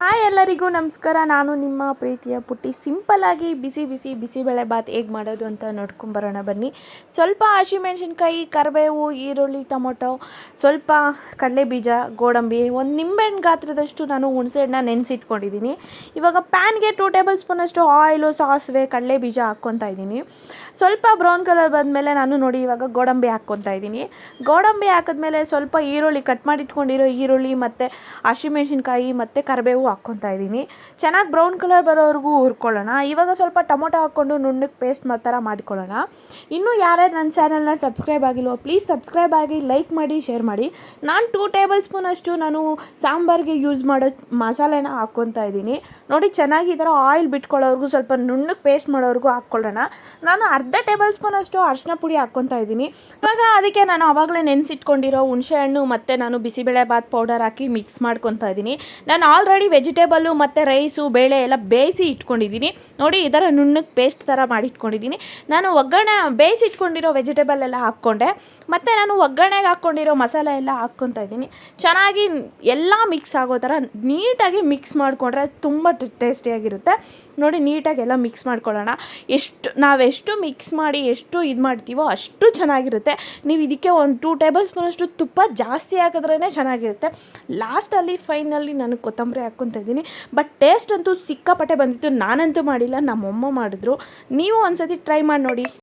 Hi ಎಲ್ಲರಿಗೂ ನಮಸ್ಕಾರ. ನಾನು ನಿಮ್ಮ ಪ್ರೀತಿಯ ಪುಟ್ಟಿ. ಸಿಂಪಲ್ಲಾಗಿ ಬಿಸಿಬೇಳೆ ಬಾತ್ ಹೇಗೆ ಮಾಡೋದು ಅಂತ ನೋಡ್ಕೊಂಬರೋಣ ಬನ್ನಿ. ಸ್ವಲ್ಪ ಹಸಿಮೆಣ್ಸಿನ್ಕಾಯಿ, ಕರಿಬೇವು, ಈರುಳ್ಳಿ, ಟೊಮೊಟೊ, ಸ್ವಲ್ಪ ಕಡಲೆಬೀಜ, ಗೋಡಂಬಿ, ಒಂದು ನಿಂಬೆಹಣ್ಣು ಗಾತ್ರದಷ್ಟು ನಾನು ಹುಣಸೆಹಣ್ಣನ್ನ ನೆನೆಸಿಟ್ಕೊಂಡಿದ್ದೀನಿ. ಇವಾಗ ಪ್ಯಾನ್ಗೆ 2 ಟೇಬಲ್ ಸ್ಪೂನಷ್ಟು ಆಯಿಲು, ಸಾಸಿವೆ, ಕಡಲೆಬೀಜ ಹಾಕ್ಕೊತಾ ಇದ್ದೀನಿ. ಸ್ವಲ್ಪ ಬ್ರೌನ್ ಕಲರ್ ಬಂದಮೇಲೆ ನಾನು ನೋಡಿ ಇವಾಗ ಗೋಡಂಬಿ ಹಾಕ್ಕೊತಾ ಇದ್ದೀನಿ. ಗೋಡಂಬಿ ಹಾಕಿದ್ಮೇಲೆ ಸ್ವಲ್ಪ ಈರುಳ್ಳಿ, ಕಟ್ ಮಾಡಿ ಇಟ್ಕೊಂಡಿರೋ ಈರುಳ್ಳಿ ಮತ್ತು ಹಸಿಮೆಣ್ಸಿನ್ಕಾಯಿ ಮತ್ತು ಕರಿಬೇವು ಹಾಕ್ಕೊತಾ ಇದ್ದೀನಿ. ಚೆನ್ನಾಗಿ ಬ್ರೌನ್ ಕಲರ್ ಬರೋವರೆಗೂ ಹುರ್ಕೊಳ್ಳೋಣ. ಇವಾಗ ಸ್ವಲ್ಪ ಟೊಮೊಟೊ ಹಾಕ್ಕೊಂಡು ನುಣ್ಣಗೆ ಪೇಸ್ಟ್ ಥರ ಮಾಡ್ಕೊಳ್ಳೋಣ. ಇನ್ನೂ ಯಾರ್ಯಾರು ನನ್ನ ಚಾನಲ್ನ ಸಬ್ಸ್ಕ್ರೈಬ್ ಆಗಿಲ್ವೋ ಪ್ಲೀಸ್ ಸಬ್ಸ್ಕ್ರೈಬ್ ಆಗಿ, ಲೈಕ್ ಮಾಡಿ, ಶೇರ್ ಮಾಡಿ. ನಾನು 2 ಟೇಬಲ್ ಸ್ಪೂನಷ್ಟು ನಾನು ಸಾಂಬಾರಿಗೆ ಯೂಸ್ ಮಾಡೋ ಮಸಾಲೆನ ಹಾಕ್ಕೊತಾ ಇದ್ದೀನಿ. ನೋಡಿ ಚೆನ್ನಾಗಿ ಈ ಥರ ಆಯಿಲ್ ಬಿಟ್ಕೊಳ್ಳೋವರೆಗೂ, ಸ್ವಲ್ಪ ನುಣ್ಣಗೆ ಪೇಸ್ಟ್ ಮಾಡೋವರೆಗೂ ಹಾಕ್ಕೊಳ್ಳೋಣ. ನಾನು ಅರ್ಧ ಟೇಬಲ್ ಸ್ಪೂನಷ್ಟು ಅರಿಶಿನ ಪುಡಿ ಹಾಕ್ಕೊತಾ ಇದ್ದೀನಿ. ಇವಾಗ ಅದಕ್ಕೆ ನಾನು ಆವಾಗಲೇ ನೆನೆಸಿಟ್ಕೊಂಡಿರೋ ಹುಣಸೆಹಣ್ಣು ಮತ್ತು ನಾನು ಬಿಸಿಬೇಳೆ ಬಾತ್ ಪೌಡರ್ ಹಾಕಿ ಮಿಕ್ಸ್ ಮಾಡ್ಕೊತಾ ಇದ್ದೀನಿ. ನಾನು ಆಲ್ರೆಡಿ ವೆಜಿಟೇಬಲ್ಲು ಮತ್ತು ರೈಸು, ಬೇಳೆ ಎಲ್ಲ ಬೇಯಿಸಿ ಇಟ್ಕೊಂಡಿದ್ದೀನಿ. ನೋಡಿ ಈ ಥರ ನುಣ್ಣಗೆ ಪೇಸ್ಟ್ ಥರ ಮಾಡಿ ಇಟ್ಕೊಂಡಿದ್ದೀನಿ. ನಾನು ಒಗ್ಗರಣೆ ಬೇಯಿಸಿ ಇಟ್ಕೊಂಡಿರೋ ವೆಜಿಟೇಬಲ್ ಎಲ್ಲ ಹಾಕ್ಕೊಂಡೆ, ಮತ್ತು ನಾನು ಒಗ್ಗರಣೆಗೆ ಹಾಕ್ಕೊಂಡಿರೋ ಮಸಾಲೆ ಎಲ್ಲ ಹಾಕ್ಕೊತಾ ಇದ್ದೀನಿ. ಚೆನ್ನಾಗಿ ಎಲ್ಲ ಮಿಕ್ಸ್ ಆಗೋ ಥರ ನೀಟಾಗಿ ಮಿಕ್ಸ್ ಮಾಡಿಕೊಂಡ್ರೆ ತುಂಬ ಟೇಸ್ಟಿಯಾಗಿರುತ್ತೆ. ನೋಡಿ ನೀಟಾಗಿ ಎಲ್ಲ ಮಿಕ್ಸ್ ಮಾಡ್ಕೊಳ್ಳೋಣ. ನಾವೆಷ್ಟು ಮಿಕ್ಸ್ ಮಾಡಿ ಎಷ್ಟು ಇದು ಮಾಡ್ತೀವೋ ಅಷ್ಟು ಚೆನ್ನಾಗಿರುತ್ತೆ. ನೀವು ಇದಕ್ಕೆ ಒಂದು 2 ಟೇಬಲ್ ಸ್ಪೂನಷ್ಟು ತುಪ್ಪ ಜಾಸ್ತಿ ಹಾಕಿದ್ರೇ ಚೆನ್ನಾಗಿರುತ್ತೆ. ಲಾಸ್ಟಲ್ಲಿ ಫೈನಲ್ಲಿ ನಾನು ಕೊತ್ತಂಬರಿ ಹಾಕ್ಕೊತಾ ಇದ್ದೀನಿ. ಬಟ್ ಟೇಸ್ಟ್ ಅಂತೂ ಸಿಕ್ಕಾಪಟ್ಟೆ ಬಂದಿತ್ತು. ನಾನಂತೂ ಮಾಡಿಲ್ಲ, ನಮ್ಮಮ್ಮ ಮಾಡಿದ್ರು. ನೀವು ಒಂದ್ಸತಿ ಟ್ರೈ ಮಾಡಿ ನೋಡಿ.